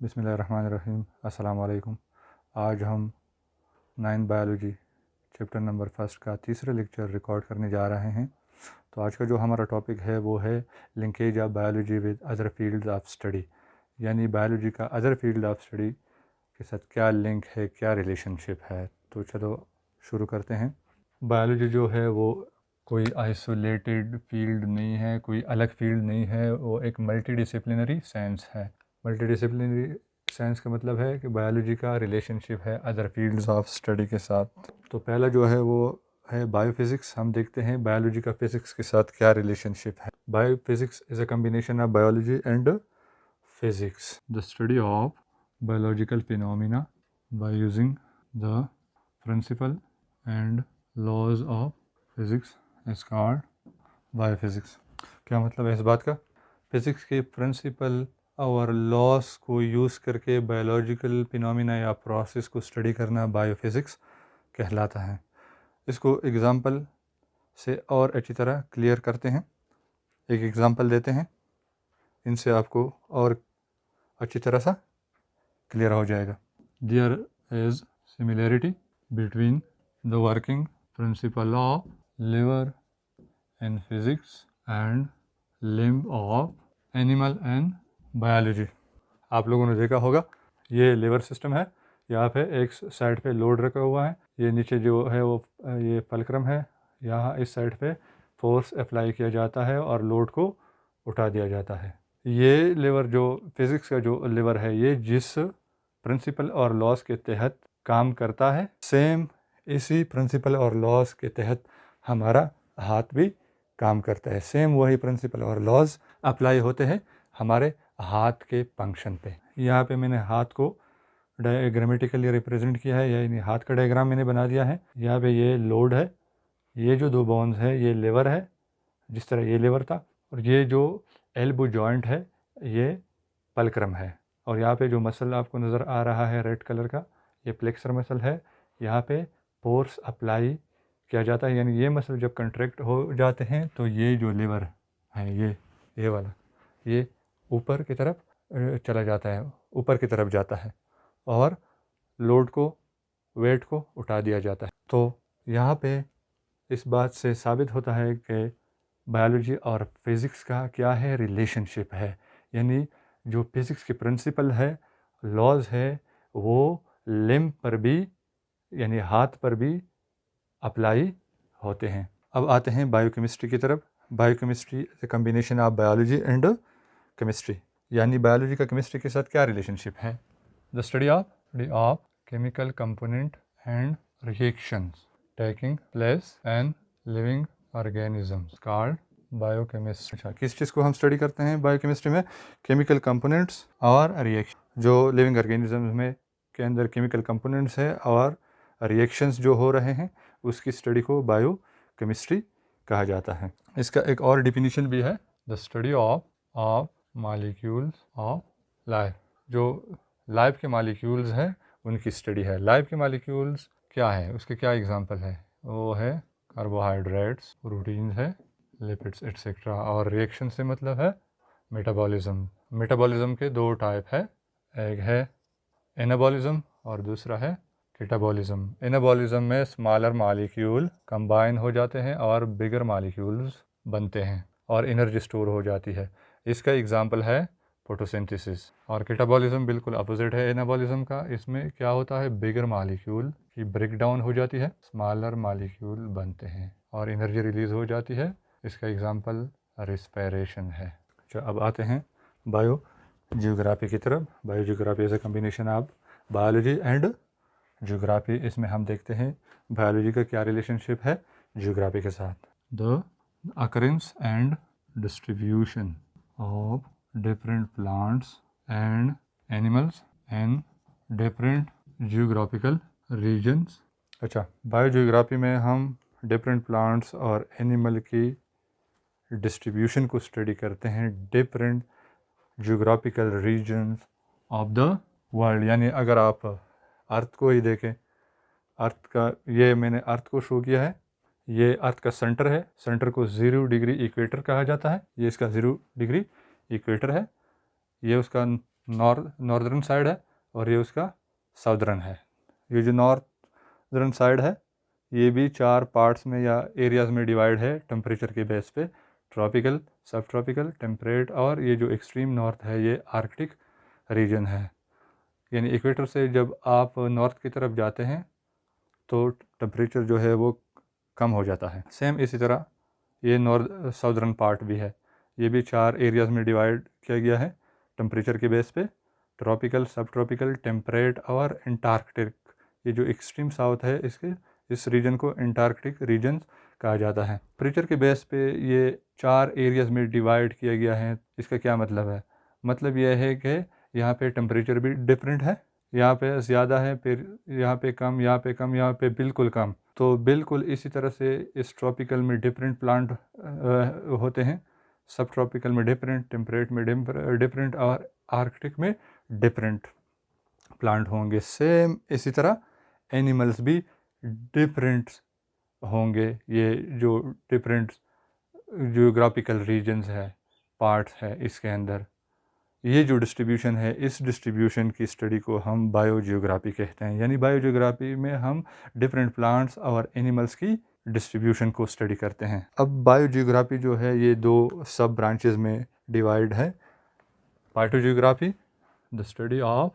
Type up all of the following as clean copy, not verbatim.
बिस्मिल्लाहिर्रहमानिर्रहीम। अस्सलाम वालेकुम। आज हम 9 बायोलॉजी चैप्टर नंबर फर्स्ट का तीसरा लेक्चर रिकॉर्ड करने जा रहे हैं। तो आज का जो हमारा टॉपिक है वो है linkage of biology with other fields of study, यानी बायोलॉजी का अदर फील्ड ऑफ स्टडी के साथ क्या लिंक है, क्या रिलेशनशिप है। तो चलो शुरू करते हैं। बायोलॉजी जो है वो कोई आइसोलेटेड फील्ड नहीं है, कोई अलग फील्ड नहीं है, वो एक मल्टीडिसिप्लिनरी साइंस है। मल्टीडिसिप्लिनरी साइंस का मतलब है कि बायोलॉजी का रिलेशनशिप है अदर फील्ड्स ऑफ स्टडी के साथ। तो पहला जो है वो है बायोफिज़िक्स। हम देखते हैं बायोलॉजी का फिज़िक्स के साथ क्या रिलेशनशिप है। Biophysics is a combination of biology and physics, the study of biological phenomena by using the principle and laws of physics is called biophysics. क्या मतलब है इस बात का? फिज़िक्स के प्रिंसिपल और लॉस को यूज़ करके बायोलॉजिकल फिनोमिना या प्रोसेस को स्टडी करना बायोफिज़िक्स कहलाता है। इसको एग्ज़ाम्पल से और अच्छी तरह क्लियर करते हैं। एक एग्ज़ाम्पल देते हैं, इनसे आपको और अच्छी तरह सा क्लियर हो जाएगा। There is similarity between the working principle of lever in physics and limb of animal and biology. आप लोगों ने देखा होगा, ये लिवर सिस्टम है, यहाँ पे एक साइड पे लोड रखा हुआ है, ये नीचे जो है वो ये फलक्रम है, यहाँ इस साइड पे फोर्स अप्लाई किया जाता है और लोड को उठा दिया जाता है। ये लिवर जो फिज़िक्स का जो लिवर है, ये जिस प्रिंसिपल और लॉस के तहत काम करता है, सेम इसी प्रिंसिपल और लॉस के तहत हमारा हाथ भी काम करता है। सेम वही प्रिंसिपल और लॉज अप्लाई होते हैं हमारे हाथ के फंक्शन पे। यहाँ पे मैंने हाथ को डायग्रामेटिकली रिप्रेजेंट किया है, यानी हाथ का डायग्राम मैंने बना दिया है। यहाँ पे ये लोड है, ये जो दो बोन्स है ये लिवर है, जिस तरह ये लिवर था, और ये जो एल्बो जॉइंट है ये पलक्रम है। और यहाँ पे जो मसल आपको नज़र आ रहा है रेड कलर का, ये फ्लेक्सर मसल है। यहाँ पे फोर्स अप्लाई किया जाता है, यानी ये मसल जब कंट्रैक्ट हो जाते हैं तो ये जो लिवर है ये वाला ये ऊपर की तरफ चला जाता है, ऊपर की तरफ जाता है और लोड को, वेट को उठा दिया जाता है। तो यहाँ पे इस बात से साबित होता है कि बायोलॉजी और फिज़िक्स का क्या है, रिलेशनशिप है। यानी जो फिज़िक्स के प्रिंसिपल है, लॉज है, वो लिम्ब पर भी यानी हाथ पर भी अप्लाई होते हैं। अब आते हैं बायोकेमिस्ट्री की तरफ। Biochemistry is a combination of biology and chemistry, यानी बायोलॉजी का केमिस्ट्री के साथ क्या रिलेशनशिप है। The study of chemical component and reactions taking place and living organisms called biochemistry. अच्छा, किस चीज़ को हम स्टडी करते हैं बायोकेमिस्ट्री में? केमिकल कंपोनेंट्स और रिएक्शन। जो लिविंग ऑर्गेनिजम्स में के अंदर केमिकल कंपोनेंट्स है और रिएक्शंस जो हो रहे हैं, उसकी स्टडी को बायोकेमिस्ट्री कहा जाता है। इसका एक और डिफिनीशन भी है, the study of molecules of life. जो लाइफ के मॉलिक्यूल्स हैं उनकी स्टडी है। लाइफ के मॉलिक्यूल्स क्या है, उसके क्या एग्जांपल है? वो है कार्बोहाइड्रेट्स, प्रोटीन्स है, लिपिड्स एट्सेट्रा। और रिएक्शन से मतलब है मेटाबॉलिज्म। मेटाबॉलिज्म के दो टाइप है, एक है एनाबॉलिज्म और दूसरा है कैटाबॉलिज्म। एनाबॉलिज्म में स्मॉलर मॉलिक्यूल कंबाइन हो जाते हैं और बिगर मॉलिक्यूल्स बनते हैं और एनर्जी स्टोर हो जाती है। इसका एग्जांपल है फोटोसिंथेसिस। और कैटाबॉलिज्म बिल्कुल अपोजिट है एनाबॉलिज्म का। इसमें क्या होता है, बिगर मॉलिक्यूल की ब्रेक डाउन हो जाती है, स्मॉलर मॉलिक्यूल बनते हैं और एनर्जी रिलीज हो जाती है। इसका एग्जांपल रिस्पिरेशन है। अच्छा, अब आते हैं बायो जियोग्राफी की तरफ। Bio geography is a combination of biology and geography. इसमें हम देखते हैं बायोलॉजी का क्या रिलेशनशिप है जियोग्राफी के साथ। The occurrence and distribution of different plants and animals in different geographical regions. अच्छा, बायो जियोग्राफी में हम डिफरेंट प्लांट्स और एनिमल की डिस्ट्रीब्यूशन को स्टडी करते हैं different geographical regions of the world. यानी अगर आप अर्थ को ही देखें, अर्थ का ये मैंने अर्थ को शो किया है, ये अर्थ का सेंटर है, सेंटर को 0 डिग्री इक्वेटर कहा जाता है, ये इसका 0 डिग्री इक्वेटर है। ये उसका नॉर्दर्न साइड है और ये उसका साउदर्न है। ये जो नॉर्दर्न साइड है ये भी 4 पार्ट्स में या एरियाज़ में डिवाइड है टेम्परेचर के बेस पे, ट्रॉपिकल, सब ट्रॉपिकल, टेम्परेट, और ये जो एक्सट्रीम नॉर्थ है ये आर्कटिक रीजन है। यानी इक्वेटर से जब आप नॉर्थ की तरफ जाते हैं तो टेम्परेचर जो है वो कम हो जाता है। सेम इसी तरह ये साउदर्न पार्ट भी है, ये भी 4 एरियाज़ में डिवाइड किया गया है टेम्परेचर के बेस पे, ट्रॉपिकल, सब ट्रॉपिकल, टेम्परेट और एंटार्कटिक। ये जो एक्सट्रीम साउथ है इस रीजन को एंटार्कटिक रीजन कहा जाता है। टेम्परेचर के बेस पे ये 4 एरियाज़ में डिवाइड किया गया है। इसका क्या मतलब है? मतलब यह है कि यहाँ पे टेम्परेचर भी डिफरेंट है, यहाँ पे ज़्यादा है, फिर यहाँ पे कम, यहाँ पे कम, यहाँ पे बिल्कुल कम। तो बिल्कुल इसी तरह से इस ट्रॉपिकल में डिफरेंट प्लांट होते हैं, सब ट्रॉपिकल में डिफरेंट, टेम्परेट में डिफरेंट और आर्कटिक में डिफरेंट प्लांट होंगे। सेम इसी तरह एनिमल्स भी डिफरेंट होंगे। ये जो डिफरेंट जियोग्राफिकल रीजन्स है, पार्ट्स है इसके अंदर, ये जो डिस्ट्रीब्यूशन है इस डिस्ट्रीब्यूशन की स्टडी को हम बायोजियोग्राफी कहते हैं। यानी बायोजियोग्राफी में हम डिफरेंट प्लांट्स और एनिमल्स की डिस्ट्रीब्यूशन को स्टडी करते हैं। अब बायोजियोग्राफी जो है ये 2 सब ब्रांचेस में डिवाइड है। Phytogeography, the study of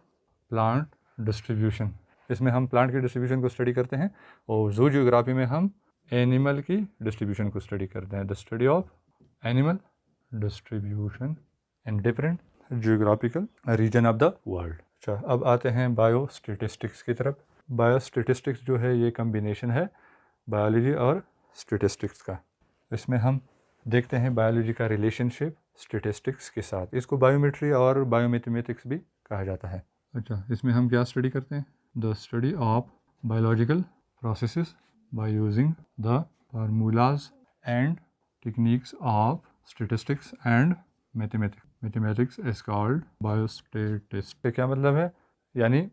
plant distribution, इसमें हम प्लांट की डिस्ट्रीब्यूशन को स्टडी करते हैं, और जूजियोग्राफी में हम एनिमल की डिस्ट्रीब्यूशन को स्टडी करते हैं, the study of animal distribution in different geographical region of the world. अच्छा, अब आते हैं बायो स्टेटिस्टिक्स की तरफ। बायो स्टेटिस्टिक्स जो है ये कम्बिनेशन है बायोलॉजी और स्टेटिस्टिक्स का। इसमें हम देखते हैं बायोलॉजी का रिलेशनशिप स्टेटिस्टिक्स के साथ। इसको बायोमेट्री और बायोमैथमेटिक्स भी कहा जाता है। अच्छा, इसमें हम क्या स्टडी करते हैं? The study of biological processes by using the formulas and techniques of statistics and mathematics. Mathematics is called biostatistics. क्या मतलब है? यानी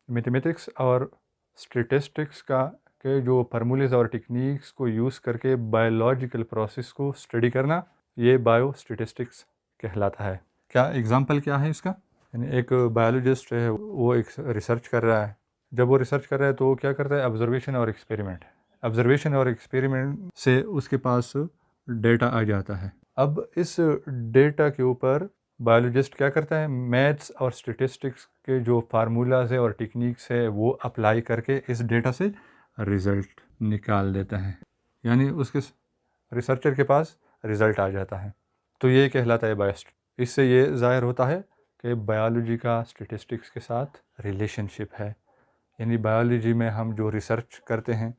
मैथमेटिक्स और स्टेटिस्टिक्स के जो फार्मूलेज और टेक्निक्स को यूज़ करके बायोलॉजिकल प्रोसेस को स्टडी करना, ये बायोस्टेटिस्टिक्स कहलाता है। क्या एग्जांपल क्या है इसका? यानी एक बायोलॉजिस्ट है, वो एक रिसर्च कर रहा है। जब वो रिसर्च कर रहा है तो वो क्या करता है? ऑब्जर्वेशन और एक्सपेरिमेंट। ऑब्जर्वेशन और एक्सपेरिमेंट से उसके पास डेटा आ जाता है। अब इस डेटा के ऊपर बायोलॉजिस्ट क्या करता है? मैथ्स और स्टेटिस्टिक्स के जो फार्मूलाज है और टेक्निक्स है वो अप्लाई करके इस डेटा से रिज़ल्ट निकाल देता है। यानी उसके रिसर्चर के पास रिज़ल्ट आ जाता है। तो ये कहलाता है बायोस्टेटिक्स। इससे ये ज़ाहिर होता है कि बायोलॉजी का स्टेटिस्टिक्स के साथ रिलेशनशिप है। यानी बायोलॉजी में हम जो रिसर्च करते हैं,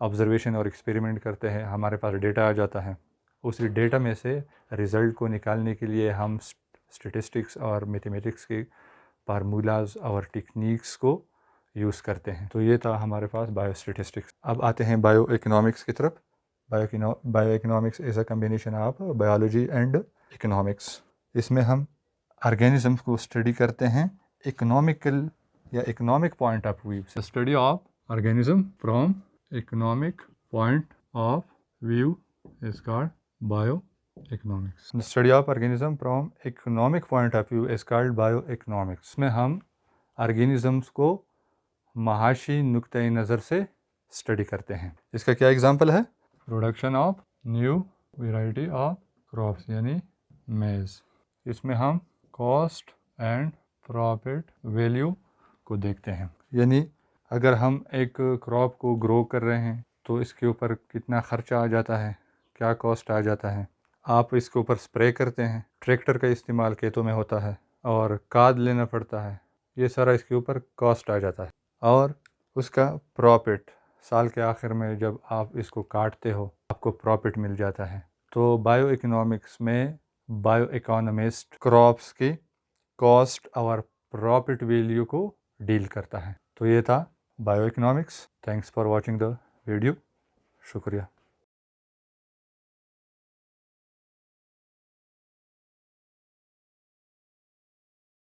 ऑब्जर्वेशन और एक्सपेरिमेंट करते हैं, हमारे पास डेटा आ जाता है। उसी डेटा में से रिज़ल्ट को निकालने के लिए हम स्टेटिस्टिक्स और मैथमेटिक्स के फार्मूलाज और टेक्निक्स को यूज़ करते हैं। तो ये था हमारे पास बायो स्टेटिस्टिक्स। अब आते हैं बायो इकोनॉमिक्स की तरफ। Bio economics is a combination of biology and economics. इसमें हम ऑर्गेनिजम्स को स्टडी करते हैं इकोनॉमिकल या इकोनॉमिक पॉइंट ऑफ व्यू से। Study of organism from economic point of view is called bioeconomics. The study of organism from economic point of view is called bioeconomics। में हम organisms को महाशी नुक्ते नज़र से स्टडी करते हैं। इसका क्या एग्जांपल है? Production of new variety of crops यानी मेज। इसमें हम कॉस्ट एंड प्रॉफिट वैल्यू को देखते हैं। यानी अगर हम एक क्रॉप को ग्रो कर रहे हैं तो इसके ऊपर कितना ख़र्चा आ जाता है, क्या कॉस्ट आ जाता है। आप इसके ऊपर स्प्रे करते हैं, ट्रैक्टर का इस्तेमाल खेतों में होता है और खाद लेना पड़ता है, ये सारा इसके ऊपर कॉस्ट आ जाता है। और उसका प्रॉफिट साल के आखिर में जब आप इसको काटते हो आपको प्रॉफिट मिल जाता है। तो बायो इकोनॉमिक्स में बायो इकोनॉमिस्ट क्रॉप्स की कॉस्ट और प्रॉफिट वैल्यू को डील करता है। तो ये था bio economics. Thanks for watching the video. शुक्रिया।